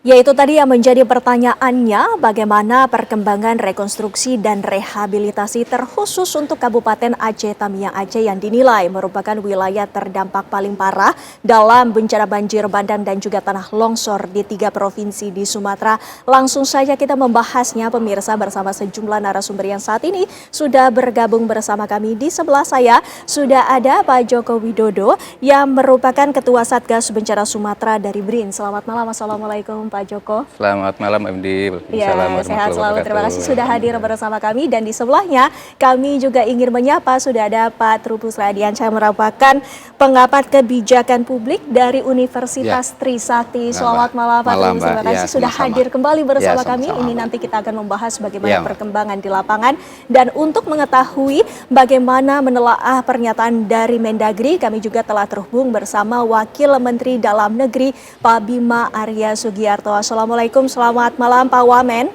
Ya itu tadi yang menjadi pertanyaannya, bagaimana perkembangan rekonstruksi dan rehabilitasi terkhusus untuk Kabupaten Aceh Tamiang Aceh yang dinilai merupakan wilayah terdampak paling parah dalam bencana banjir bandang dan juga tanah longsor di 3 provinsi di Sumatera. Langsung saja kita membahasnya pemirsa bersama sejumlah narasumber yang saat ini sudah bergabung bersama kami. Di sebelah saya sudah ada Pak Joko Widodo yang merupakan Ketua Satgas Bencana Sumatera dari BRIN. Selamat malam, Assalamualaikum Pak Joko. Selamat malam MD. Ya, Waalaikumsalam sehat warahmatullahi selalu. Terima wabarakatuh. kasih sudah hadir bersama kami. Dan di sebelahnya kami juga ingin menyapa sudah ada Pak Trubus Radiansyah, merupakan pengamat kebijakan publik dari Universitas Trisakti. Selamat malam Pak Trubus. Terima kasih sudah hadir kembali bersama kami. Ini nanti kita akan membahas bagaimana perkembangan di lapangan. Dan untuk mengetahui bagaimana menelaah pernyataan dari Mendagri, kami juga telah terhubung bersama Wakil Menteri Dalam Negeri Pak Bima Arya Sugiarto. Assalamualaikum, selamat malam Pak Wamen.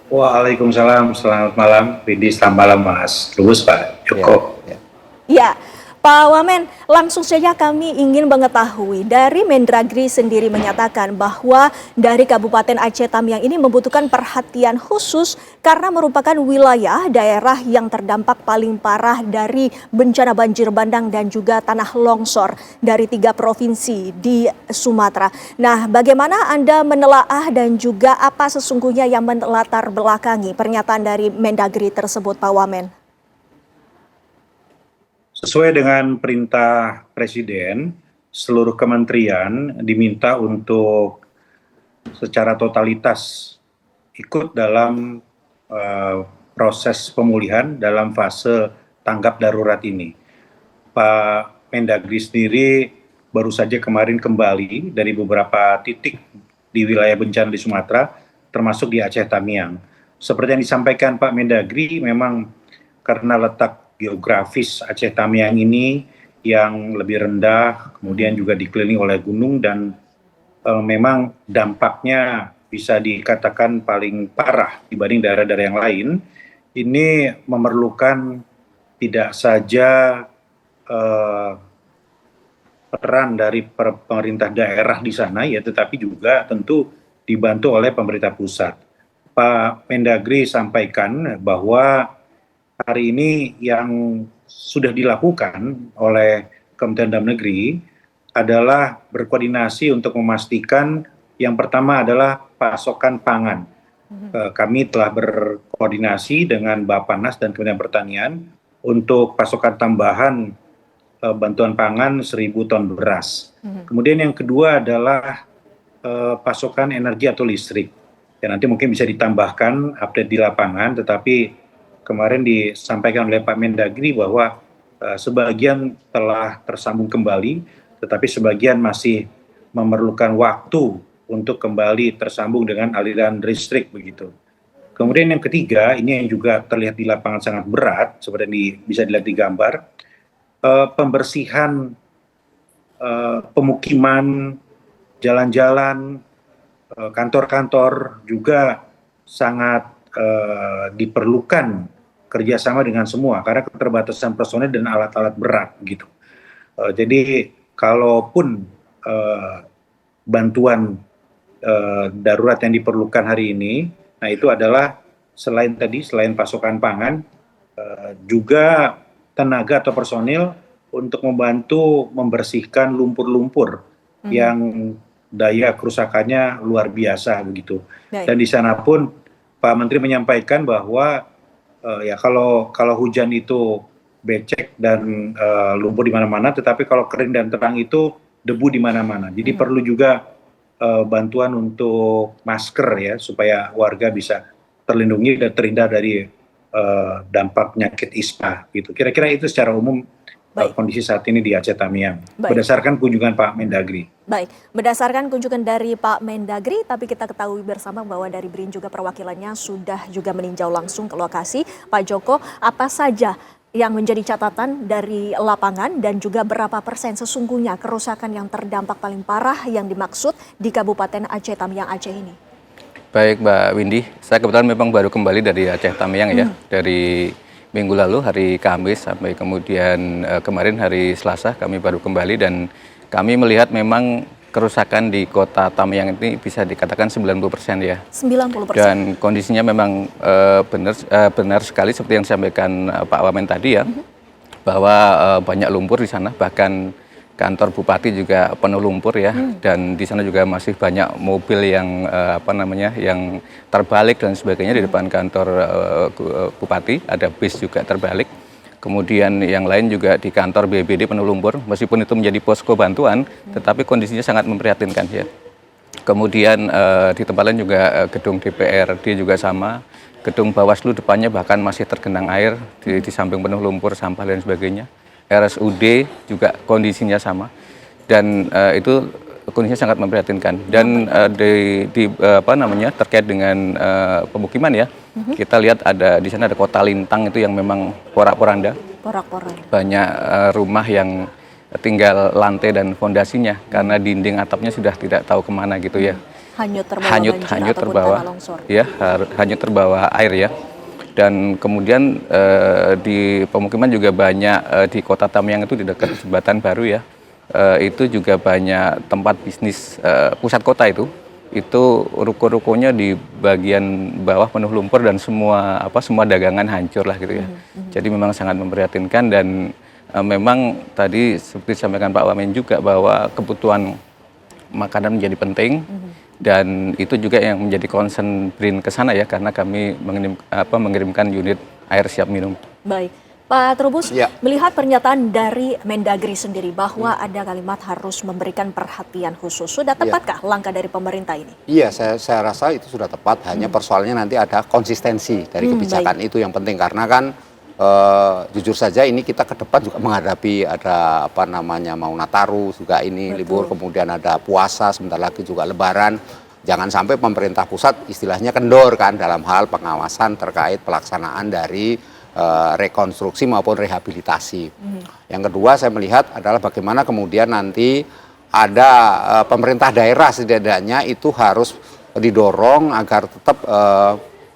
Waalaikumsalam, selamat malam. Widhi, selamat malam Mas Trubus, Pak Joko. Ya, Pak Wamen, langsung saja kami ingin mengetahui dari Mendagri sendiri menyatakan bahwa dari Kabupaten Aceh Tamiang ini membutuhkan perhatian khusus karena merupakan wilayah daerah yang terdampak paling parah dari bencana banjir bandang dan juga tanah longsor dari 3 provinsi di Sumatera. Nah, bagaimana Anda menelaah dan juga apa sesungguhnya yang melatar belakangi pernyataan dari Mendagri tersebut, Pak Wamen? Sesuai dengan perintah Presiden, seluruh kementerian diminta untuk secara totalitas ikut dalam proses pemulihan dalam fase tanggap darurat ini. Pak Mendagri sendiri baru saja kemarin kembali dari beberapa titik di wilayah bencana di Sumatera, termasuk di Aceh Tamiang. Seperti yang disampaikan Pak Mendagri, memang karena letak geografis Aceh Tamiang ini yang lebih rendah, kemudian juga dikelilingi oleh gunung dan memang dampaknya bisa dikatakan paling parah dibanding daerah-daerah yang lain. Ini memerlukan tidak saja peran dari pemerintah daerah di sana ya, tetapi juga tentu dibantu oleh pemerintah pusat. Pak Mendagri sampaikan bahwa hari ini yang sudah dilakukan oleh Kementerian Dalam Negeri adalah berkoordinasi untuk memastikan yang pertama adalah pasokan pangan. Kami telah berkoordinasi dengan Bappenas dan Kementerian Pertanian untuk pasokan tambahan bantuan pangan 1.000 ton beras. Kemudian yang kedua adalah pasokan energi atau listrik. Ya, nanti mungkin bisa ditambahkan update di lapangan, tetapi kemarin disampaikan oleh Pak Mendagri bahwa sebagian telah tersambung kembali, tetapi sebagian masih memerlukan waktu untuk kembali tersambung dengan aliran listrik begitu. Kemudian yang ketiga, ini yang juga terlihat di lapangan sangat berat, seperti yang bisa dilihat di gambar, pembersihan pemukiman, jalan-jalan, kantor-kantor juga sangat diperlukan kerjasama dengan semua karena keterbatasan personel dan alat-alat berat gitu. Jadi kalaupun bantuan darurat yang diperlukan hari ini, nah itu adalah selain pasokan pangan, juga tenaga atau personil untuk membantu membersihkan lumpur-lumpur yang daya kerusakannya luar biasa begitu. Dan di sana pun Pak Menteri menyampaikan bahwa ya kalau hujan itu becek dan lumpur di mana-mana, tetapi kalau kering dan terang itu debu di mana-mana. Jadi perlu juga bantuan untuk masker ya supaya warga bisa terlindungi dan terhindar dari dampak penyakit ISPA gitu. Kira-kira itu secara umum kondisi saat ini di Aceh Tamiang berdasarkan kunjungan Pak Mendagri. Baik, berdasarkan kunjungan dari Pak Mendagri, tapi kita ketahui bersama bahwa dari BRIN juga perwakilannya sudah juga meninjau langsung ke lokasi. Pak Joko, apa saja yang menjadi catatan dari lapangan dan juga berapa persen sesungguhnya kerusakan yang terdampak paling parah yang dimaksud di Kabupaten Aceh Tamiang Aceh ini? Baik Mbak Windy, saya kebetulan memang baru kembali dari Aceh Tamiang ya, dari minggu lalu hari Kamis sampai kemudian kemarin hari Selasa kami baru kembali dan kami melihat memang kerusakan di kota Tamiang ini bisa dikatakan 90% ya. 90%. Dan kondisinya memang benar sekali seperti yang disampaikan Pak Wamen tadi ya, bahwa banyak lumpur di sana, bahkan kantor bupati juga penuh lumpur ya, dan di sana juga masih banyak mobil yang yang terbalik dan sebagainya di depan kantor bupati, ada bis juga terbalik. Kemudian yang lain juga di kantor BPBD penuh lumpur, meskipun itu menjadi posko bantuan, tetapi kondisinya sangat memprihatinkan ya. Kemudian di tempat lain juga gedung DPRD juga sama, gedung Bawaslu depannya bahkan masih tergenang air, di samping penuh lumpur, sampah dan sebagainya. RSUD juga kondisinya sama, dan itu kondisinya sangat memprihatinkan. Dan terkait dengan pemukiman ya, kita lihat di sana ada kota lintang itu yang memang porak-poranda. Banyak rumah yang tinggal lantai dan fondasinya karena dinding atapnya sudah tidak tahu kemana gitu ya. Hanyut terbawa longsor. Ya, hanyut terbawa air ya. Dan kemudian di pemukiman juga banyak di kota Tamiang itu di dekat jembatan baru ya, itu juga banyak tempat bisnis pusat kota itu ruko-rukonya di bagian bawah penuh lumpur dan semua dagangan hancur lah gitu ya. Jadi memang sangat memprihatinkan, dan memang tadi seperti disampaikan Pak Wamen juga bahwa kebutuhan makanan menjadi penting. Dan itu juga yang menjadi concern BRIN ke sana ya, karena kami mengirimkan unit air siap minum. Baik, Pak Trubus, melihat pernyataan dari Mendagri sendiri bahwa ada kalimat harus memberikan perhatian khusus, sudah tepatkah langkah dari pemerintah ini? Iya, saya rasa itu sudah tepat. Hanya persoalannya nanti ada konsistensi dari kebijakan itu yang penting, karena kan jujur saja ini kita ke depan juga menghadapi ada mau Nataru juga ini libur, kemudian ada puasa, sebentar lagi juga Lebaran. Jangan sampai pemerintah pusat istilahnya kendor kan dalam hal pengawasan terkait pelaksanaan dari rekonstruksi maupun rehabilitasi. Yang kedua saya melihat adalah bagaimana kemudian nanti ada pemerintah daerah setidaknya itu harus didorong agar tetap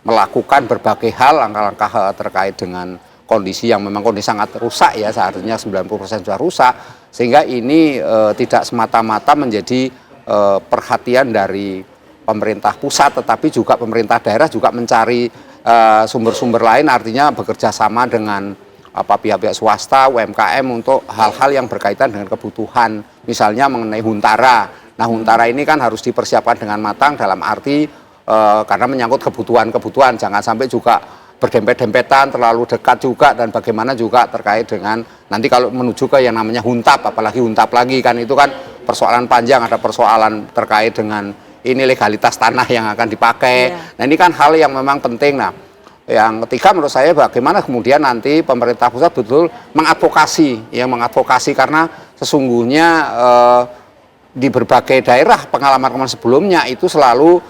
melakukan berbagai hal, langkah-langkah terkait dengan kondisi yang memang kondisi sangat rusak ya, seharusnya 90% sudah rusak, sehingga ini tidak semata-mata menjadi perhatian dari pemerintah pusat, tetapi juga pemerintah daerah juga mencari sumber-sumber lain, artinya bekerja sama dengan pihak-pihak swasta, UMKM untuk hal-hal yang berkaitan dengan kebutuhan, misalnya mengenai Huntara. Nah, Huntara ini kan harus dipersiapkan dengan matang dalam arti karena menyangkut kebutuhan, jangan sampai juga berdempet-dempetan, terlalu dekat juga, dan bagaimana juga terkait dengan nanti kalau menuju ke yang namanya huntap, apalagi huntap lagi kan itu kan persoalan panjang, ada persoalan terkait dengan ini legalitas tanah yang akan dipakai. Nah, ini kan hal yang memang penting. Nah, yang ketiga menurut saya bagaimana kemudian nanti pemerintah pusat betul mengadvokasi karena sesungguhnya di berbagai daerah pengalaman sebelumnya itu selalu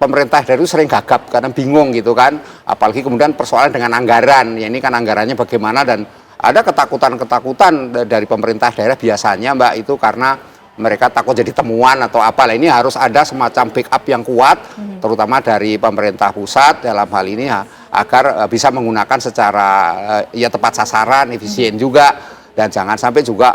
pemerintah daerah itu sering gagap karena bingung gitu kan, apalagi kemudian persoalan dengan anggaran, ya ini kan anggarannya bagaimana, dan ada ketakutan dari pemerintah daerah biasanya Mbak itu karena mereka takut jadi temuan atau apalah. Ini harus ada semacam backup yang kuat, terutama dari pemerintah pusat dalam hal ini agar bisa menggunakan secara tepat sasaran, efisien juga, dan jangan sampai juga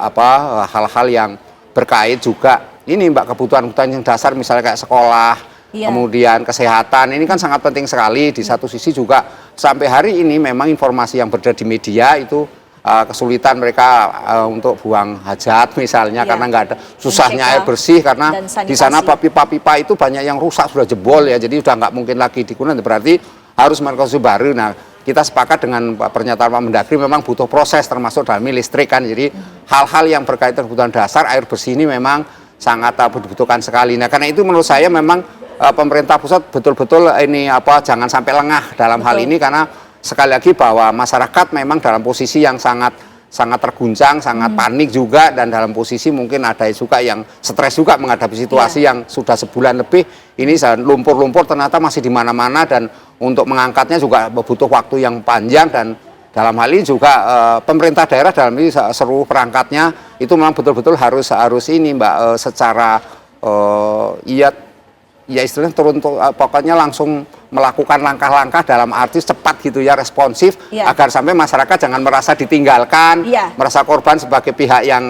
hal-hal yang berkait juga ini Mbak, kebutuhan-kebutuhan yang dasar misalnya kayak sekolah, kemudian kesehatan, ini kan sangat penting sekali. Di satu sisi juga sampai hari ini memang informasi yang beredar di media itu kesulitan mereka untuk buang hajat misalnya karena nggak ada, susahnya air bersih karena di sana pipa-pipa itu banyak yang rusak, sudah jebol ya, jadi sudah nggak mungkin lagi digunakan, berarti harus merekonstruksi baru. Nah, kita sepakat dengan pernyataan Pak Mendagri memang butuh proses termasuk dalam listrik kan, jadi hal-hal yang berkaitan kebutuhan dasar air bersih ini memang sangat dibutuhkan sekali. Nah, karena itu menurut saya memang pemerintah pusat betul-betul jangan sampai lengah dalam hal ini, karena sekali lagi bahwa masyarakat memang dalam posisi yang sangat terguncang, sangat panik juga, dan dalam posisi mungkin ada juga yang stres juga menghadapi situasi yang sudah sebulan lebih ini lumpur-lumpur ternyata masih di mana-mana, dan untuk mengangkatnya juga butuh waktu yang panjang. Dan dalam hal ini juga pemerintah daerah dalam ini seluruh perangkatnya itu memang betul-betul harus ini Mbak, secara istilahnya turun, pokoknya langsung melakukan langkah-langkah dalam arti cepat gitu ya, responsif, agar sampai masyarakat jangan merasa ditinggalkan, merasa korban sebagai pihak yang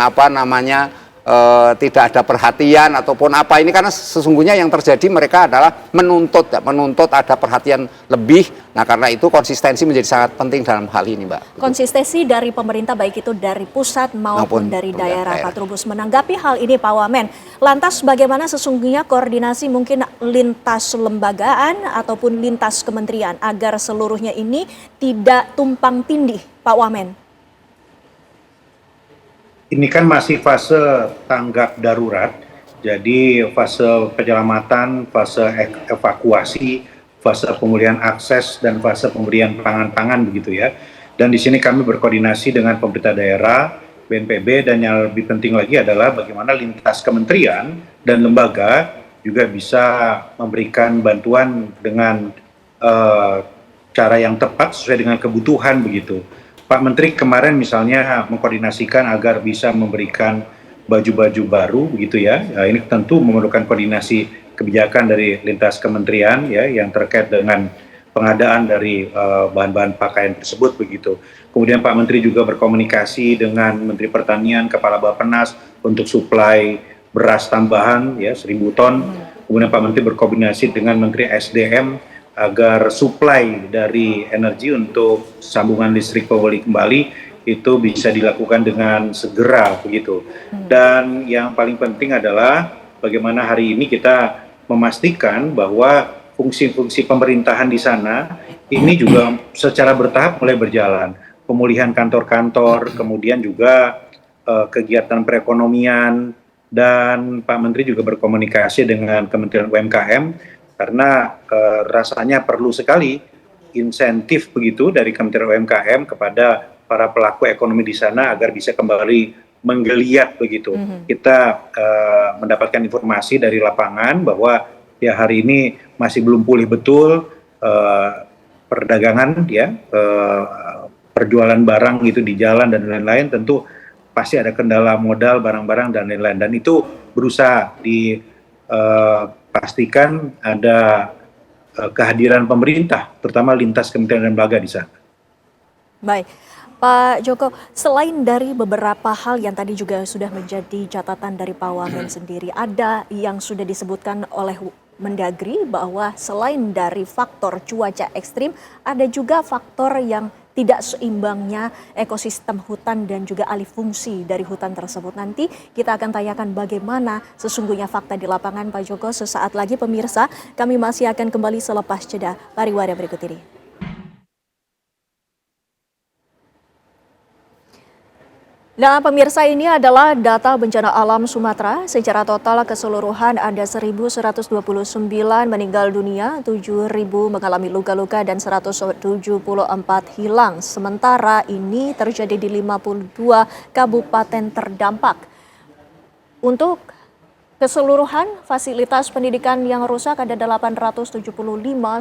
tidak ada perhatian ataupun apa ini, karena sesungguhnya yang terjadi mereka adalah menuntut ada perhatian lebih. Nah, karena itu konsistensi menjadi sangat penting dalam hal ini, Mbak. Konsistensi dari pemerintah baik itu dari pusat maupun dari daerah. Pak Trubus menanggapi hal ini Pak Wamen, lantas bagaimana sesungguhnya koordinasi mungkin lintas lembagaan ataupun lintas kementerian agar seluruhnya ini tidak tumpang tindih Pak Wamen? Ini kan masih fase tanggap darurat, jadi fase penyelamatan, fase evakuasi, fase pemulihan akses, dan fase pemberian pangan begitu ya. Dan di sini kami berkoordinasi dengan pemerintah daerah, BNPB, dan yang lebih penting lagi adalah bagaimana lintas kementerian dan lembaga juga bisa memberikan bantuan dengan cara yang tepat sesuai dengan kebutuhan begitu. Pak Menteri kemarin misalnya mengkoordinasikan agar bisa memberikan baju-baju baru begitu ya. Ini tentu memerlukan koordinasi kebijakan dari lintas kementerian ya yang terkait dengan pengadaan dari bahan-bahan pakaian tersebut begitu. Kemudian Pak Menteri juga berkomunikasi dengan Menteri Pertanian, Kepala Bappenas untuk suplai beras tambahan ya 1.000 ton. Kemudian Pak Menteri berkoordinasi dengan Menteri SDM agar suplai dari energi untuk sambungan listrik pulih kembali itu bisa dilakukan dengan segera begitu. Dan yang paling penting adalah bagaimana hari ini kita memastikan bahwa fungsi-fungsi pemerintahan di sana ini juga secara bertahap mulai berjalan. Pemulihan kantor-kantor, kemudian juga kegiatan perekonomian, dan Pak Menteri juga berkomunikasi dengan Kementerian UMKM karena rasanya perlu sekali insentif begitu dari Kementerian UMKM kepada para pelaku ekonomi di sana agar bisa kembali menggeliat begitu. Kita mendapatkan informasi dari lapangan bahwa ya hari ini masih belum pulih betul perdagangan ya, perjualan barang gitu di jalan dan lain-lain, tentu pasti ada kendala modal, barang-barang dan lain-lain, dan itu berusaha pastikan ada kehadiran pemerintah, terutama lintas kementerian dan lembaga di sana. Baik, Pak Joko, selain dari beberapa hal yang tadi juga sudah menjadi catatan dari Pak Wamen sendiri, ada yang sudah disebutkan oleh Mendagri bahwa selain dari faktor cuaca ekstrim, ada juga faktor yang tidak seimbangnya ekosistem hutan dan juga alih fungsi dari hutan tersebut. Nanti kita akan tanyakan bagaimana sesungguhnya fakta di lapangan Pak Joko sesaat lagi pemirsa. Kami masih akan kembali selepas jeda pariwara berikut ini. Nah pemirsa, ini adalah data bencana alam Sumatera. Secara total keseluruhan ada 1.129 meninggal dunia, 7.000 mengalami luka-luka dan 174 hilang. Sementara ini terjadi di 52 kabupaten terdampak. Untuk keseluruhan fasilitas pendidikan yang rusak ada 875,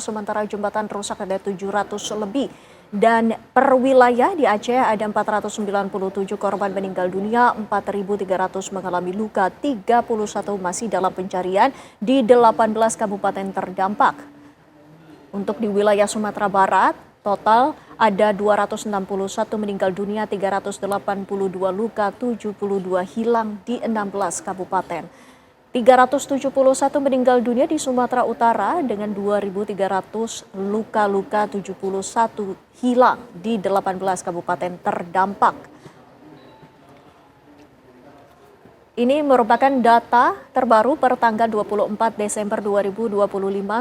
sementara jembatan rusak ada 700 lebih. Dan per wilayah di Aceh ada 497 korban meninggal dunia, 4.300 mengalami luka, 31 masih dalam pencarian di 18 kabupaten terdampak. Untuk di wilayah Sumatera Barat, total ada 261 meninggal dunia, 382 luka, 72 hilang di 16 kabupaten. 371 meninggal dunia di Sumatera Utara dengan 2.300 luka-luka, 71 hilang di 18 kabupaten terdampak. Ini merupakan data terbaru per tanggal 24 Desember 2025,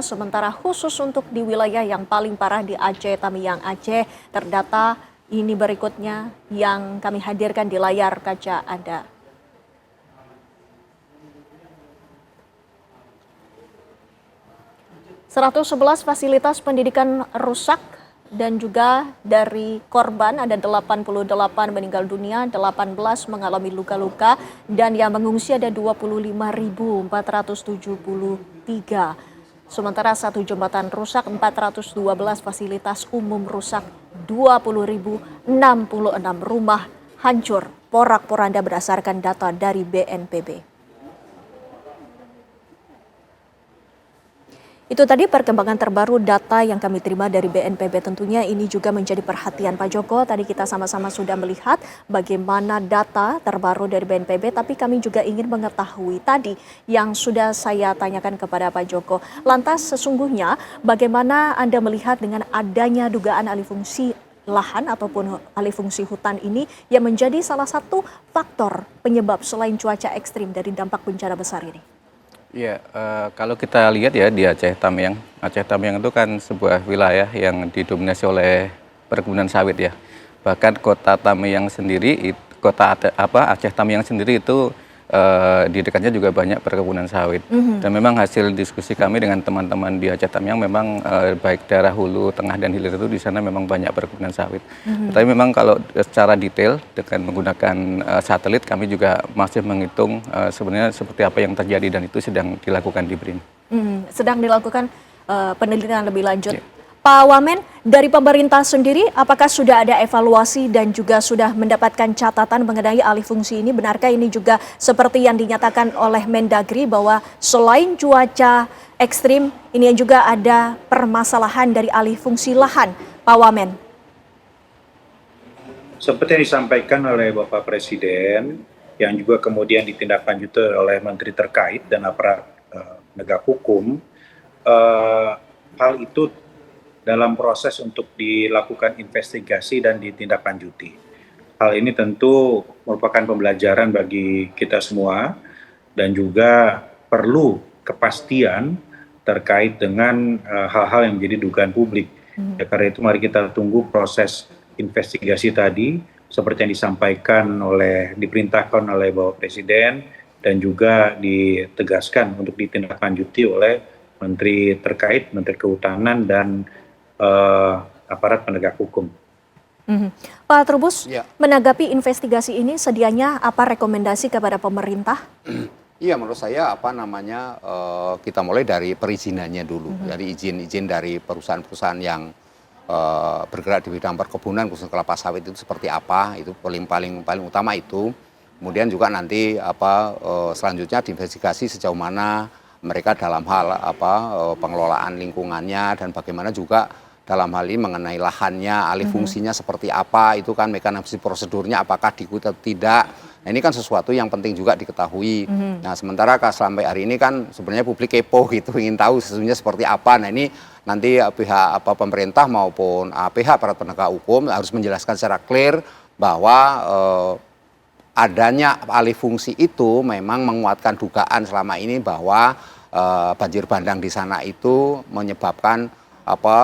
sementara khusus untuk di wilayah yang paling parah di Aceh, Tamiang, Aceh, terdata ini berikutnya yang kami hadirkan di layar kaca Anda. 111 fasilitas pendidikan rusak dan juga dari korban ada 88 meninggal dunia, 18 mengalami luka-luka dan yang mengungsi ada 25.473. Sementara satu jembatan rusak, 412 fasilitas umum rusak, 20.066 rumah hancur porak-poranda berdasarkan data dari BNPB. Itu tadi perkembangan terbaru data yang kami terima dari BNPB. Tentunya ini juga menjadi perhatian Pak Joko. Tadi kita sama-sama sudah melihat bagaimana data terbaru dari BNPB, tapi kami juga ingin mengetahui tadi yang sudah saya tanyakan kepada Pak Joko. Lantas sesungguhnya bagaimana Anda melihat dengan adanya dugaan alih fungsi lahan ataupun alih fungsi hutan ini yang menjadi salah satu faktor penyebab selain cuaca ekstrim dari dampak bencana besar ini? Ya, kalau kita lihat ya di Aceh Tamiang itu kan sebuah wilayah yang didominasi oleh perkebunan sawit ya. Bahkan kota Tamiang sendiri, Aceh Tamiang sendiri itu di dekatnya juga banyak perkebunan sawit. Dan memang hasil diskusi kami dengan teman-teman di Aceh Tamiang memang baik daerah hulu, tengah dan hilir itu di sana memang banyak perkebunan sawit. Tapi memang kalau secara detail dengan menggunakan satelit kami juga masih menghitung sebenarnya seperti apa yang terjadi dan itu sedang dilakukan di BRIN. Sedang dilakukan penelitian lebih lanjut. Pak Wamen, dari pemerintah sendiri apakah sudah ada evaluasi dan juga sudah mendapatkan catatan mengenai alih fungsi ini? Benarkah ini juga seperti yang dinyatakan oleh Mendagri bahwa selain cuaca ekstrim, ini juga ada permasalahan dari alih fungsi lahan, Pak Wamen? Seperti yang disampaikan oleh Bapak Presiden, yang juga kemudian ditindaklanjuti oleh Menteri terkait dan aparat penegak hukum, hal itu dalam proses untuk dilakukan investigasi dan ditindaklanjuti. Hal ini tentu merupakan pembelajaran bagi kita semua dan juga perlu kepastian terkait dengan hal-hal yang menjadi dugaan publik. Ya, karena itu mari kita tunggu proses investigasi tadi seperti yang diperintahkan oleh Bapak Presiden dan juga ditegaskan untuk ditindaklanjuti oleh Menteri terkait, Menteri Kehutanan dan aparat penegak hukum. Pak Trubus, Ya. menanggapi investigasi ini sedianya apa rekomendasi kepada pemerintah? Iya, menurut saya kita mulai dari perizinannya dulu, dari izin-izin dari perusahaan-perusahaan yang bergerak di bidang perkebunan khususnya kelapa sawit itu seperti apa, itu paling utama itu. Kemudian juga nanti selanjutnya diinvestigasi sejauh mana mereka dalam hal pengelolaan lingkungannya dan bagaimana juga dalam hal ini mengenai lahannya, alih fungsinya seperti apa, itu kan mekanisme prosedurnya apakah diikuti atau tidak. Nah, ini kan sesuatu yang penting juga diketahui. Nah, sementara sampai hari ini kan sebenarnya publik kepo gitu, ingin tahu sesungguhnya seperti apa. Nah, ini nanti pihak pemerintah maupun pihak aparat penegak hukum harus menjelaskan secara clear bahwa adanya alih fungsi itu memang menguatkan dugaan selama ini bahwa banjir bandang di sana itu menyebabkan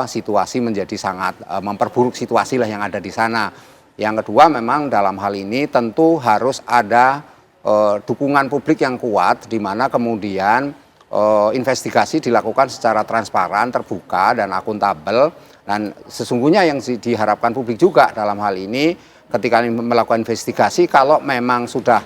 situasi menjadi sangat memperburuk situasi lah yang ada di sana. Yang kedua memang dalam hal ini tentu harus ada dukungan publik yang kuat di mana kemudian investigasi dilakukan secara transparan, terbuka dan akuntabel. Dan sesungguhnya yang diharapkan publik juga dalam hal ini ketika melakukan investigasi kalau memang sudah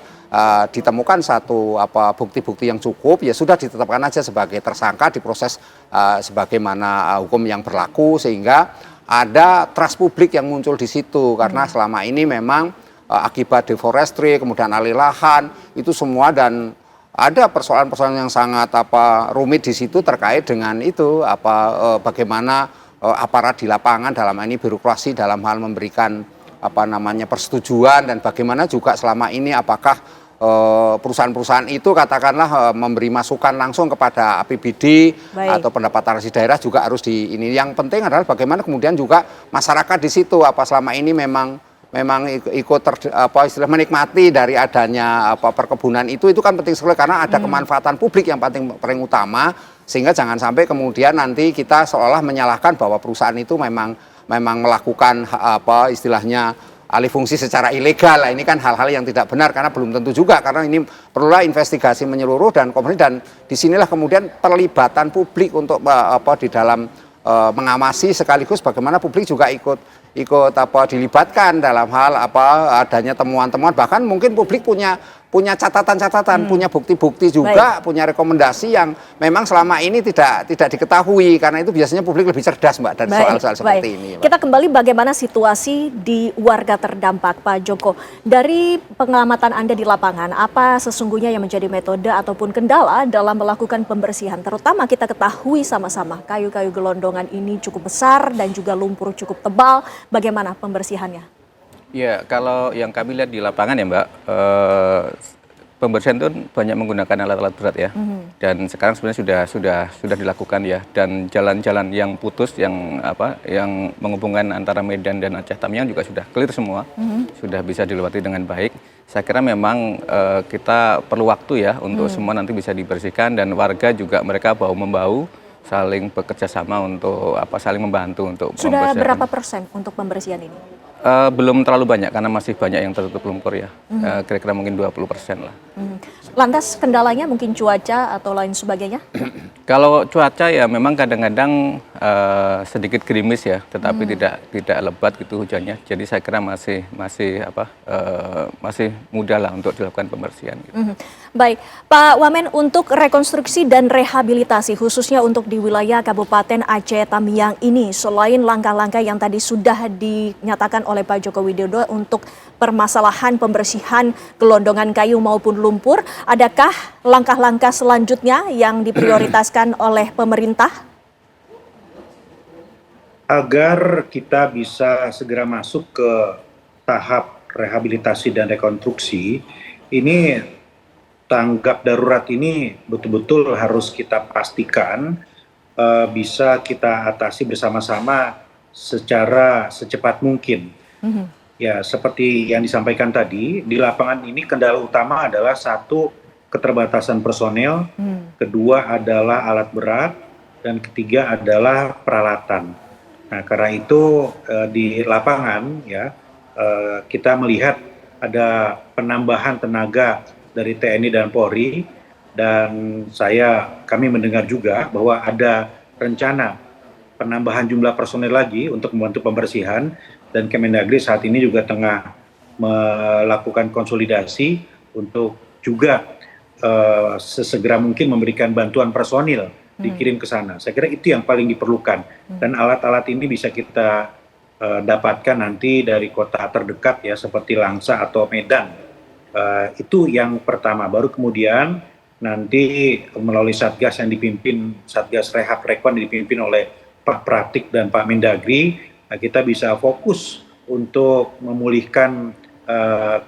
ditemukan satu bukti-bukti yang cukup, ya sudah ditetapkan aja sebagai tersangka, diproses sebagaimana hukum yang berlaku sehingga ada trust publik yang muncul di situ karena selama ini memang akibat deforestry kemudian alih lahan itu semua dan ada persoalan-persoalan yang sangat rumit di situ terkait dengan itu bagaimana aparat di lapangan dalam ini birokrasi dalam hal memberikan persetujuan dan bagaimana juga selama ini apakah perusahaan-perusahaan itu katakanlah memberi masukan langsung kepada APBD atau pendapatan resi daerah juga harus ini. Yang penting adalah bagaimana kemudian juga masyarakat di situ selama ini memang ikut istilah menikmati dari adanya perkebunan itu kan penting sekali karena ada kemanfaatan publik yang paling utama sehingga jangan sampai kemudian nanti kita seolah menyalahkan bahwa perusahaan itu memang melakukan istilahnya alih fungsi secara ilegal. Ini kan hal-hal yang tidak benar karena belum tentu juga karena ini perlulah investigasi menyeluruh dan disinilah kemudian perlibatan publik untuk di dalam mengawasi sekaligus bagaimana publik juga ikut dilibatkan dalam hal adanya temuan-temuan bahkan mungkin publik punya punya catatan-catatan, punya bukti-bukti juga, punya rekomendasi yang memang selama ini tidak diketahui, karena itu biasanya publik lebih cerdas, Mbak, dari soal-soal seperti ini. Mbak. Kita kembali bagaimana situasi di warga terdampak, Pak Joko. Dari pengamatan Anda di lapangan, apa sesungguhnya yang menjadi metode ataupun kendala dalam melakukan pembersihan? Terutama kita ketahui sama-sama kayu-kayu gelondongan ini cukup besar dan juga lumpur cukup tebal. Bagaimana pembersihannya? Ya, kalau yang kami lihat di lapangan ya Mbak, pembersihan itu banyak menggunakan alat-alat berat ya. Dan sekarang sebenarnya sudah dilakukan ya. Dan jalan-jalan yang putus, yang menghubungkan antara Medan dan Aceh Tamiang juga sudah clear semua, sudah bisa dilewati dengan baik. Saya kira memang kita perlu waktu ya untuk semua nanti bisa dibersihkan, dan warga juga mereka bahu-membahu saling bekerja sama untuk saling membantu untuk Sudah pembersihan. berapa persen untuk pembersihan ini? Belum terlalu banyak karena masih banyak yang tertutup lumpur ya. Kira-kira mungkin 20% lah. Lantas kendalanya mungkin cuaca atau lain sebagainya? Kalau cuaca ya memang kadang-kadang sedikit gerimis ya, tetapi tidak lebat gitu hujannya. Jadi saya kira masih mudah lah untuk dilakukan pembersihan. Gitu. Baik, Pak Wamen, untuk rekonstruksi dan rehabilitasi khususnya untuk di wilayah Kabupaten Aceh Tamiang ini, selain langkah-langkah yang tadi sudah dinyatakan oleh Pak Joko Widodo untuk permasalahan pembersihan gelondongan kayu maupun lumpur, adakah langkah-langkah selanjutnya yang diprioritaskan oleh pemerintah? Agar kita bisa segera masuk ke tahap rehabilitasi dan rekonstruksi, ini tanggap darurat ini betul-betul harus kita pastikan bisa kita atasi bersama-sama secara secepat mungkin. Ya, seperti yang disampaikan tadi, di lapangan ini kendala utama adalah satu, keterbatasan personel, kedua adalah alat berat, dan ketiga adalah peralatan. Nah, karena itu di lapangan ya kita melihat ada penambahan tenaga dari TNI dan Polri, dan kami mendengar juga bahwa ada rencana penambahan jumlah personel lagi untuk membantu pembersihan, dan Kemendagri saat ini juga tengah melakukan konsolidasi untuk juga sesegera mungkin memberikan bantuan personil dikirim ke sana. Saya kira itu yang paling diperlukan, dan alat-alat ini bisa kita dapatkan nanti dari kota terdekat ya, seperti Langsa atau Medan. Itu yang pertama. Baru kemudian nanti melalui Satgas yang dipimpin, Satgas Rehab Rekon dipimpin oleh Pak Pratik dan Pak Mendagri, kita bisa fokus untuk memulihkan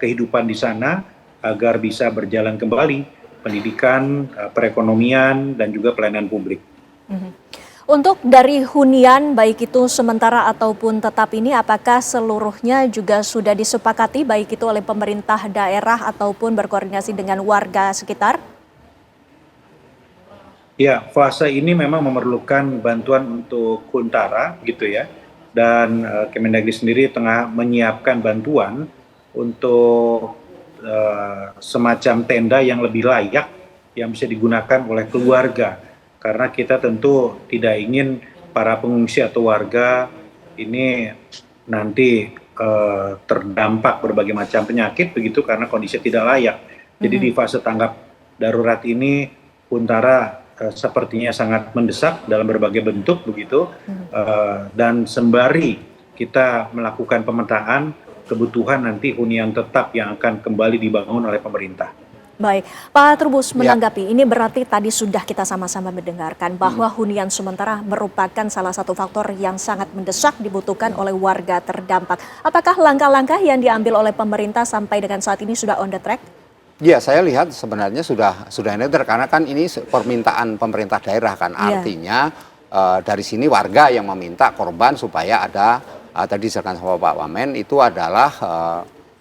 kehidupan di sana agar bisa berjalan kembali pendidikan, perekonomian, dan juga pelayanan publik. Untuk dari hunian, baik itu sementara ataupun tetap ini, apakah seluruhnya juga sudah disepakati, baik itu oleh pemerintah daerah ataupun berkoordinasi dengan warga sekitar? Ya, fase ini memang memerlukan bantuan untuk huntara, gitu ya. Dan Kemendagri sendiri tengah menyiapkan bantuan untuk semacam tenda yang lebih layak yang bisa digunakan oleh keluarga. Karena kita tentu tidak ingin para pengungsi atau warga ini nanti terdampak berbagai macam penyakit begitu karena kondisi tidak layak. Jadi di fase tanggap darurat ini huntara sepertinya sangat mendesak dalam berbagai bentuk begitu, dan sembari kita melakukan pemetaan kebutuhan nanti hunian tetap yang akan kembali dibangun oleh pemerintah. Baik, Pak Trubus menanggapi, ini berarti tadi sudah kita sama-sama mendengarkan bahwa hunian sementara merupakan salah satu faktor yang sangat mendesak dibutuhkan oleh warga terdampak. Apakah langkah-langkah yang diambil oleh pemerintah sampai dengan saat ini sudah on the track? Ya, saya lihat sebenarnya sudah netral, karena kan ini permintaan pemerintah daerah kan, artinya dari sini warga yang meminta korban supaya ada tadi disampaikan sama Pak Wamen itu adalah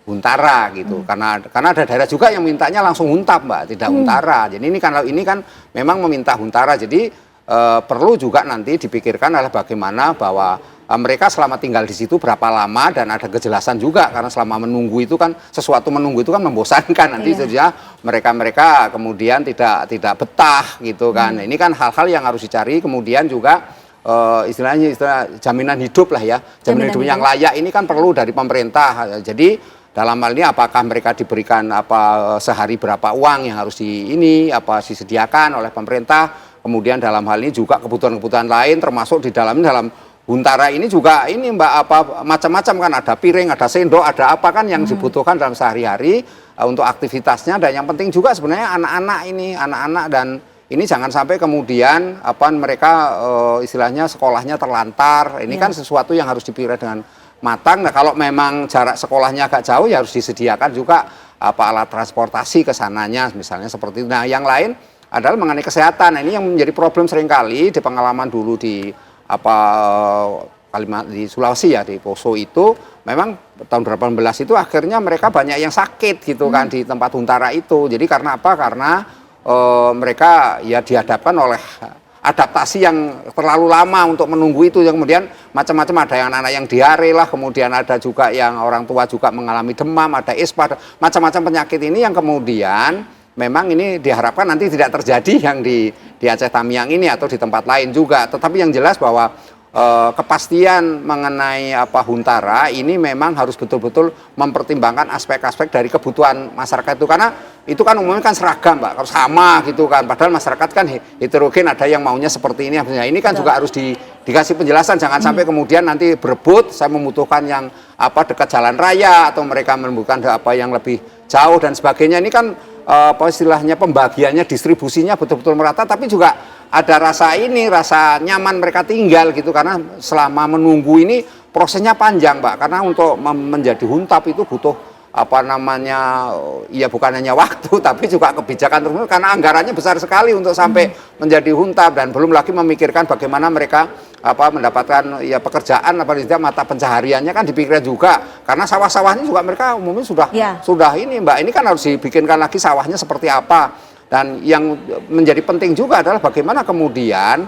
huntara gitu, karena ada daerah juga yang mintanya langsung huntap, Mbak, tidak huntara. Jadi ini kan memang meminta huntara, jadi perlu juga nanti dipikirkan adalah bagaimana bahwa mereka selama tinggal di situ berapa lama, dan ada kejelasan juga, karena selama menunggu itu kan sesuatu menunggu itu kan membosankan nanti saja mereka kemudian tidak betah gitu kan. Ini kan hal-hal yang harus dicari, kemudian juga istilah jaminan hidup lah ya, jaminan hidup yang layak ini kan perlu dari pemerintah. Jadi dalam hal ini apakah mereka diberikan sehari berapa uang yang harus disediakan oleh pemerintah. Kemudian dalam hal ini juga kebutuhan-kebutuhan lain termasuk di dalam Huntara ini juga ini Mbak macam-macam kan, ada piring, ada sendok, ada apa kan yang dibutuhkan dalam sehari-hari untuk aktivitasnya. Dan yang penting juga sebenarnya anak-anak dan ini jangan sampai kemudian mereka istilahnya sekolahnya terlantar. Ini kan sesuatu yang harus dipikirkan dengan matang. Nah, kalau memang jarak sekolahnya agak jauh ya harus disediakan juga alat transportasi ke sananya misalnya seperti itu. Nah, yang lain adalah mengenai kesehatan. Nah, ini yang menjadi problem seringkali di pengalaman dulu di di Sulawesi ya, di Poso itu memang tahun 2018 itu akhirnya mereka banyak yang sakit gitu kan di tempat Huntara itu. Jadi karena apa? Karena mereka ya dihadapkan oleh adaptasi yang terlalu lama untuk menunggu itu, yang kemudian macam-macam, ada yang anak yang diare lah, kemudian ada juga yang orang tua juga mengalami demam, ada ispa, macam-macam penyakit ini yang kemudian memang ini diharapkan nanti tidak terjadi yang di Aceh Tamiang ini atau di tempat lain juga. Tetapi yang jelas bahwa kepastian mengenai Huntara ini memang harus betul-betul mempertimbangkan aspek-aspek dari kebutuhan masyarakat itu, karena itu kan umumnya kan seragam Mbak, kalau sama gitu kan, padahal masyarakat kan heterogen, ada yang maunya seperti ini. Ini kan juga harus dikasih penjelasan, jangan sampai kemudian nanti berebut, saya membutuhkan yang dekat jalan raya atau mereka membutuhkan yang lebih jauh dan sebagainya. Ini kan istilahnya pembagiannya, distribusinya betul-betul merata, tapi juga ada rasa nyaman mereka tinggal gitu, karena selama menunggu ini prosesnya panjang Mbak, karena untuk menjadi huntap itu butuh ya bukan hanya waktu tapi juga kebijakan terus, karena anggarannya besar sekali untuk sampai menjadi huntap, dan belum lagi memikirkan bagaimana mereka mendapatkan ya pekerjaan, mata pencahariannya kan dipikirkan juga, karena sawah-sawahnya juga mereka umumnya sudah ini Mbak, ini kan harus dibikinkan lagi sawahnya seperti apa. Dan yang menjadi penting juga adalah bagaimana kemudian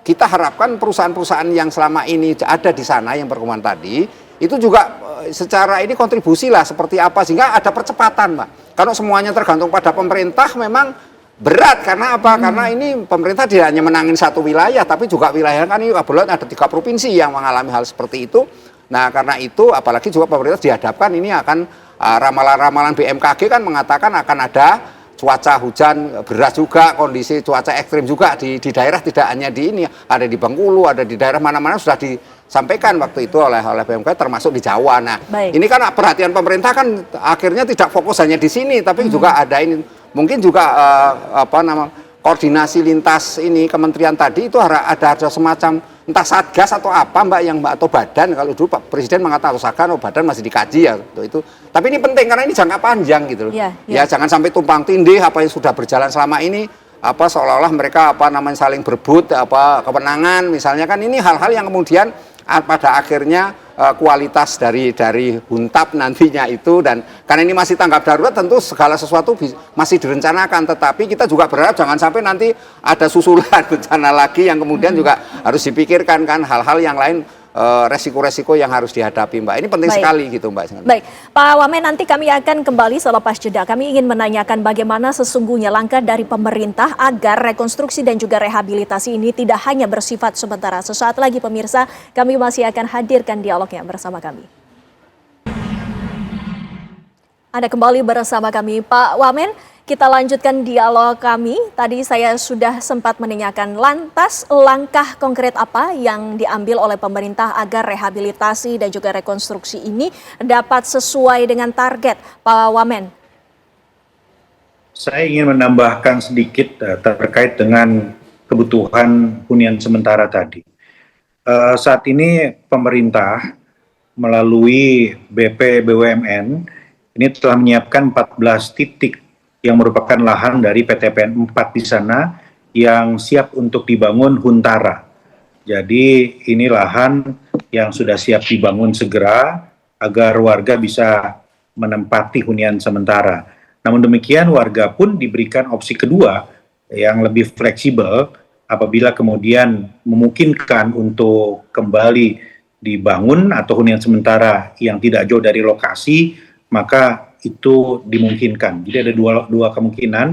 kita harapkan perusahaan-perusahaan yang selama ini ada di sana yang berkembang tadi itu juga secara ini kontribusi lah seperti apa, sehingga ada percepatan Mbak. Kalau semuanya tergantung pada pemerintah memang berat, karena apa? Karena ini pemerintah tidak hanya menangin satu wilayah, tapi juga wilayah kan ini kebetulan ada 3 provinsi yang mengalami hal seperti itu. Nah, karena itu apalagi juga pemerintah dihadapkan ini akan ramalan-ramalan BMKG kan mengatakan akan ada cuaca hujan beras juga, kondisi cuaca ekstrim juga di daerah, tidak hanya di ini, ada di Bengkulu, ada di daerah mana-mana sudah disampaikan waktu itu oleh BMKG termasuk di Jawa. Nah, ini kan perhatian pemerintah kan akhirnya tidak fokus hanya di sini, tapi juga ada ini mungkin juga koordinasi lintas ini kementerian tadi itu ada semacam entah satgas atau apa Mbak atau badan, kalau dulu Pak Presiden mengatakan usahakan badan masih dikaji ya untuk itu. Tapi ini penting karena ini jangka panjang gitu loh. Ya jangan sampai tumpang tindih apa yang sudah berjalan selama ini, seolah-olah mereka saling berebut kewenangan misalnya, kan ini hal-hal yang kemudian pada akhirnya kualitas dari huntap nantinya itu, dan karena ini masih tanggap darurat tentu segala sesuatu masih direncanakan, tetapi kita juga berharap jangan sampai nanti ada susulan bencana lagi yang kemudian juga harus dipikirkan kan hal-hal yang lain, resiko-resiko yang harus dihadapi Mbak. Ini penting sekali gitu Mbak. Baik, Pak Wamen, nanti kami akan kembali selepas jeda. Kami ingin menanyakan bagaimana sesungguhnya langkah dari pemerintah agar rekonstruksi dan juga rehabilitasi ini tidak hanya bersifat sementara. Sesaat lagi pemirsa, kami masih akan hadirkan dialognya bersama kami. Anda kembali bersama kami, Pak Wamen. Kita lanjutkan dialog kami. Tadi saya sudah sempat menanyakan, lantas langkah konkret apa yang diambil oleh pemerintah agar rehabilitasi dan juga rekonstruksi ini dapat sesuai dengan target, Pak Wamen? Saya ingin menambahkan sedikit terkait dengan kebutuhan hunian sementara tadi. Saat ini pemerintah melalui BP BUMN ini telah menyiapkan 14 titik yang merupakan lahan dari PTPN 4 di sana yang siap untuk dibangun huntara. Jadi ini lahan yang sudah siap dibangun segera agar warga bisa menempati hunian sementara. Namun demikian warga pun diberikan opsi kedua yang lebih fleksibel apabila kemudian memungkinkan untuk kembali dibangun atau hunian sementara yang tidak jauh dari lokasi, maka itu dimungkinkan. Jadi ada dua kemungkinan.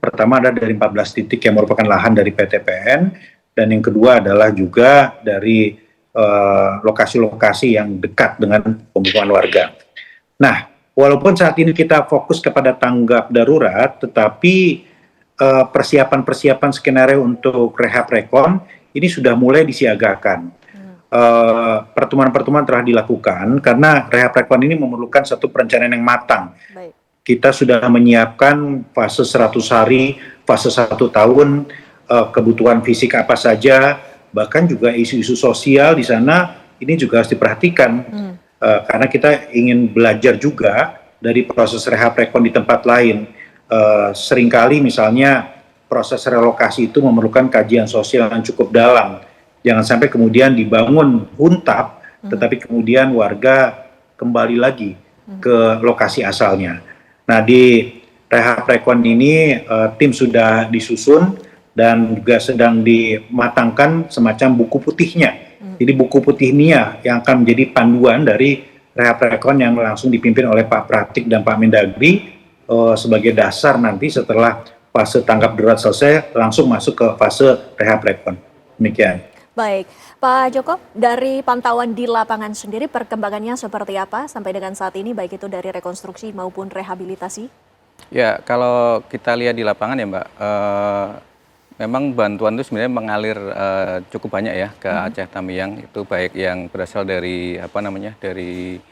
Pertama ada dari 14 titik yang merupakan lahan dari PTPN, dan yang kedua adalah juga dari lokasi-lokasi yang dekat dengan pemukiman warga. Nah, walaupun saat ini kita fokus kepada tanggap darurat, tetapi persiapan-persiapan skenario untuk rehab rekon ini sudah mulai disiagakan. Pertemuan-pertemuan telah dilakukan karena rehab rekon ini memerlukan satu perencanaan yang matang. Baik. Kita sudah menyiapkan fase 100 hari, fase 1 tahun, kebutuhan fisik apa saja, bahkan juga isu-isu sosial di sana ini juga harus diperhatikan. Karena kita ingin belajar juga dari proses rehab rekon di tempat lain. Seringkali misalnya proses relokasi itu memerlukan kajian sosial yang cukup dalam. Jangan sampai kemudian dibangun huntap, tetapi kemudian warga kembali lagi ke lokasi asalnya. Nah, di rehab rekon ini tim sudah disusun dan juga sedang dimatangkan semacam buku putihnya. Jadi buku putih NIA yang akan menjadi panduan dari rehab rekon yang langsung dipimpin oleh Pak Pratik dan Pak Mendagri sebagai dasar nanti setelah fase tanggap darurat selesai langsung masuk ke fase rehab rekon. Demikian. Baik, Pak Joko, dari pantauan di lapangan sendiri perkembangannya seperti apa sampai dengan saat ini, baik itu dari rekonstruksi maupun rehabilitasi? Ya, kalau kita lihat di lapangan ya Mbak, memang bantuan itu sebenarnya mengalir cukup banyak ya ke Aceh Tamiang, itu baik yang berasal dari dari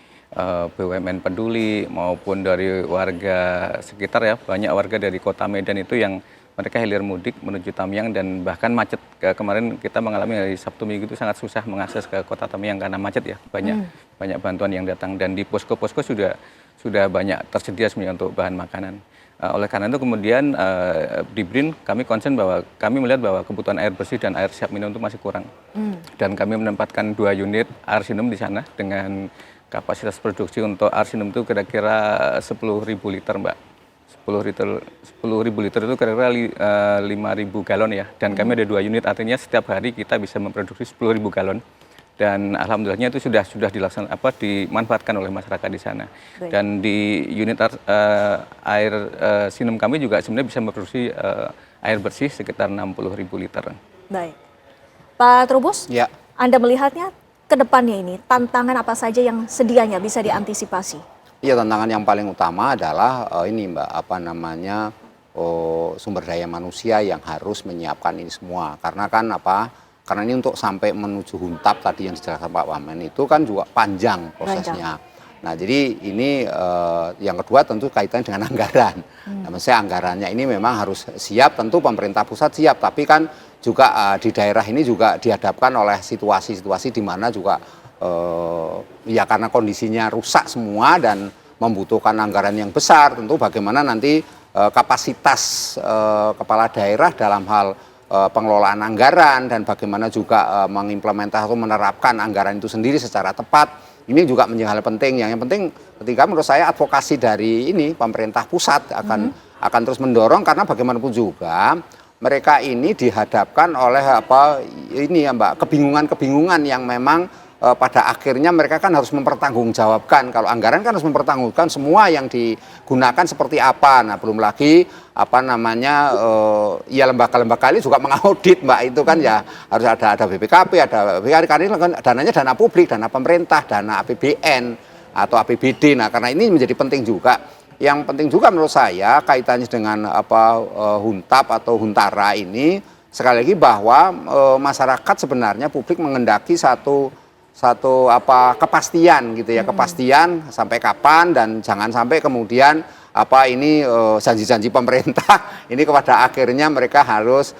BUMN Peduli maupun dari warga sekitar ya, banyak warga dari Kota Medan itu yang mereka hilir mudik menuju Tamiang dan bahkan macet. Kemarin kita mengalami dari Sabtu Minggu itu sangat susah mengakses ke Kota Tamiang karena macet ya, banyak bantuan yang datang dan di posko-posko sudah banyak tersedia sebenarnya untuk bahan makanan. Oleh karena itu kemudian di BRIN kami concern bahwa kami melihat bahwa kebutuhan air bersih dan air siap minum itu masih kurang. Dan kami menempatkan 2 unit arsinum di sana dengan kapasitas produksi untuk arsinum itu kira-kira 10.000 liter Mbak. 10.000 liter itu kira-kira 5.000 galon ya. Dan kami ada 2 unit, artinya setiap hari kita bisa memproduksi 10.000 galon. Dan alhamdulillahnya itu sudah dimanfaatkan oleh masyarakat di sana. Baik. Dan di unit air sinum kami juga sebenarnya bisa memproduksi air bersih sekitar 60.000 liter. Baik. Pak Trubus, Ya. Anda melihatnya ke depannya ini, tantangan apa saja yang sedianya bisa diantisipasi? Iya, tantangan yang paling utama adalah ini Mbak, sumber daya manusia yang harus menyiapkan ini semua. Karena kan karena ini untuk sampai menuju huntap tadi yang dijelaskan Pak Wamen itu kan juga panjang prosesnya. Nah, jadi ini yang kedua tentu kaitannya dengan anggaran. Nah, maksudnya anggarannya ini memang harus siap, tentu pemerintah pusat siap, tapi kan juga di daerah ini juga dihadapkan oleh situasi-situasi di mana juga ya karena kondisinya rusak semua dan membutuhkan anggaran yang besar, tentu bagaimana nanti kapasitas kepala daerah dalam hal pengelolaan anggaran dan bagaimana juga mengimplementasi atau menerapkan anggaran itu sendiri secara tepat, ini juga menjadi hal penting. Yang penting ketika menurut saya advokasi dari ini pemerintah pusat akan terus mendorong, karena bagaimanapun juga mereka ini dihadapkan oleh kebingungan-kebingungan yang memang pada akhirnya mereka kan harus mempertanggungjawabkan. Kalau anggaran kan harus mempertanggungjawabkan semua yang digunakan seperti apa. Nah, belum lagi ya lembaga-lembaga ini juga mengaudit Mbak, itu kan ya harus ada BPKP, ada BPKP, karena ini kan dananya dana publik, dana pemerintah, dana APBN atau APBD. Nah, karena ini menjadi penting juga. Yang penting juga menurut saya kaitannya dengan huntap atau huntara ini, sekali lagi bahwa masyarakat sebenarnya publik mengendaki satu kepastian gitu ya, kepastian sampai kapan, dan jangan sampai kemudian janji-janji pemerintah ini kepada akhirnya mereka harus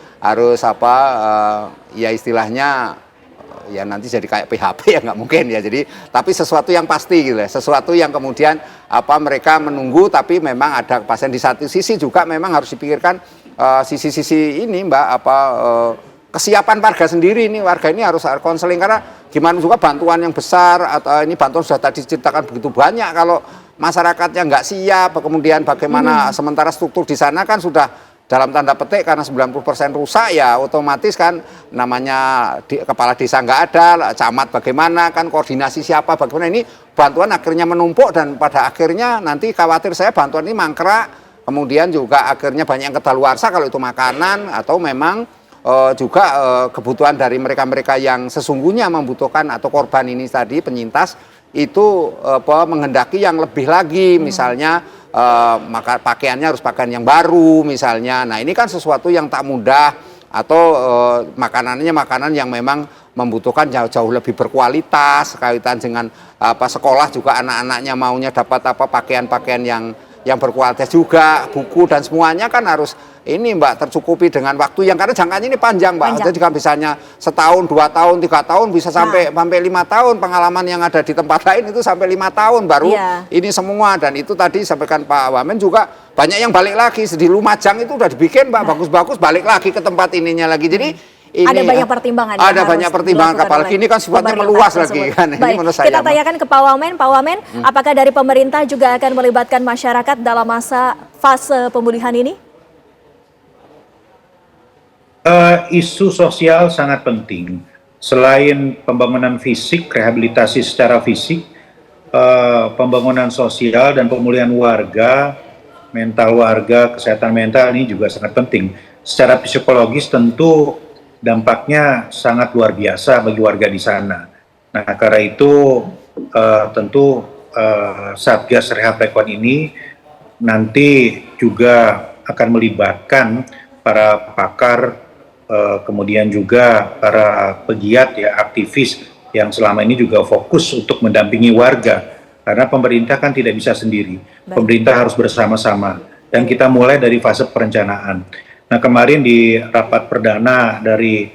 ya istilahnya ya nanti jadi kayak PHP ya, nggak mungkin ya. Jadi tapi sesuatu yang pasti gitu ya, sesuatu yang kemudian mereka menunggu, tapi memang ada kepastian. Di satu sisi juga memang harus dipikirkan sisi-sisi ini Mbak, kesiapan warga sendiri. Ini warga ini harus konseling, karena gimana juga bantuan yang besar atau ini bantuan sudah tadi diceritakan begitu banyak, kalau masyarakatnya nggak siap, kemudian bagaimana sementara struktur di sana kan sudah dalam tanda petik karena 90% rusak, ya otomatis kan namanya kepala desa nggak ada, camat bagaimana, kan koordinasi siapa, bagaimana, ini bantuan akhirnya menumpuk dan pada akhirnya nanti khawatir saya bantuan ini mangkrak, kemudian juga akhirnya banyak yang kedaluarsa kalau itu makanan atau memang juga kebutuhan dari mereka-mereka yang sesungguhnya membutuhkan atau korban ini tadi penyintas itu menghendaki yang lebih lagi, misalnya maka pakaiannya harus pakaian yang baru misalnya. Nah ini kan sesuatu yang tak mudah, atau makanannya makanan yang memang membutuhkan jauh-jauh lebih berkualitas, kaitan dengan sekolah juga anak-anaknya maunya dapat pakaian-pakaian yang berkualitas juga, buku dan semuanya kan harus ini Mbak tercukupi dengan waktu yang, karena jangkanya ini panjang Mbak. Jadi kan bisanya setahun, 2 tahun, 3 tahun, bisa sampai 5 tahun. Pengalaman yang ada di tempat lain itu sampai 5 tahun baru ini semua. Dan itu tadi sampaikan Pak Wamen juga banyak yang balik lagi. Di Lumajang itu udah dibikin Mbak, bagus-bagus, balik lagi ke tempat ininya lagi. Jadi ini ada banyak pertimbangan. Ada banyak pertimbangan, apalagi ini kan sifatnya meluas lagi kan. Baik, ini menurut saya. kita tanyakan ke Pak Wamen. Pak Wamen, apakah dari pemerintah juga akan melibatkan masyarakat dalam masa fase pemulihan ini? Isu sosial sangat penting. Selain pembangunan fisik, rehabilitasi secara fisik, pembangunan sosial dan pemulihan warga, mental warga, kesehatan mental ini juga sangat penting. Secara psikologis tentu dampaknya sangat luar biasa bagi warga di sana. Nah, karena itu tentu Satgas Rehab Rekon ini nanti juga akan melibatkan para pakar, kemudian juga para pegiat ya, aktivis yang selama ini juga fokus untuk mendampingi warga. Karena pemerintah kan tidak bisa sendiri. Pemerintah harus bersama-sama. Dan kita mulai dari fase perencanaan. Nah, kemarin di rapat perdana dari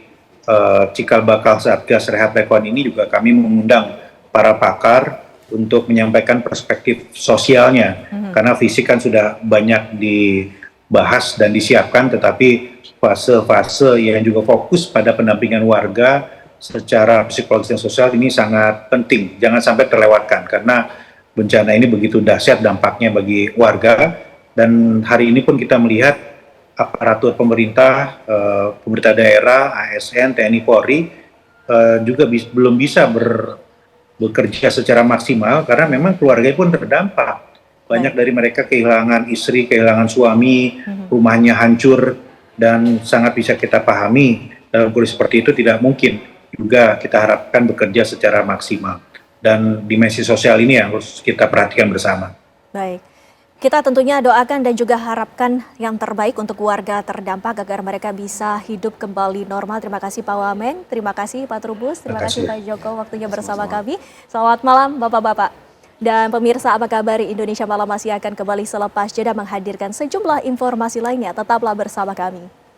cikal bakal Satgas Rehab Rekon ini juga kami mengundang para pakar untuk menyampaikan perspektif sosialnya. Karena fisik kan sudah banyak dibahas dan disiapkan, tetapi fase-fase yang juga fokus pada pendampingan warga secara psikologis dan sosial ini sangat penting. Jangan sampai terlewatkan, karena bencana ini begitu dahsyat dampaknya bagi warga. Dan hari ini pun kita melihat aparatur pemerintah, pemerintah daerah, ASN, TNI, Polri juga belum bisa bekerja secara maksimal karena memang keluarga pun terdampak. Banyak dari mereka kehilangan istri, kehilangan suami, rumahnya hancur, dan sangat bisa kita pahami dalam kondisi seperti itu tidak mungkin juga kita harapkan bekerja secara maksimal. Dan dimensi sosial ini yang harus kita perhatikan bersama. Baik. Kita tentunya doakan dan juga harapkan yang terbaik untuk warga terdampak agar mereka bisa hidup kembali normal. Terima kasih Pak Wamen, terima kasih Pak Trubus, terima kasih Pak Joko waktunya bersama kami. Selamat malam Bapak-Bapak. Dan pemirsa, apa kabar? Indonesia Malam masih akan kembali selepas jeda menghadirkan sejumlah informasi lainnya. Tetaplah bersama kami.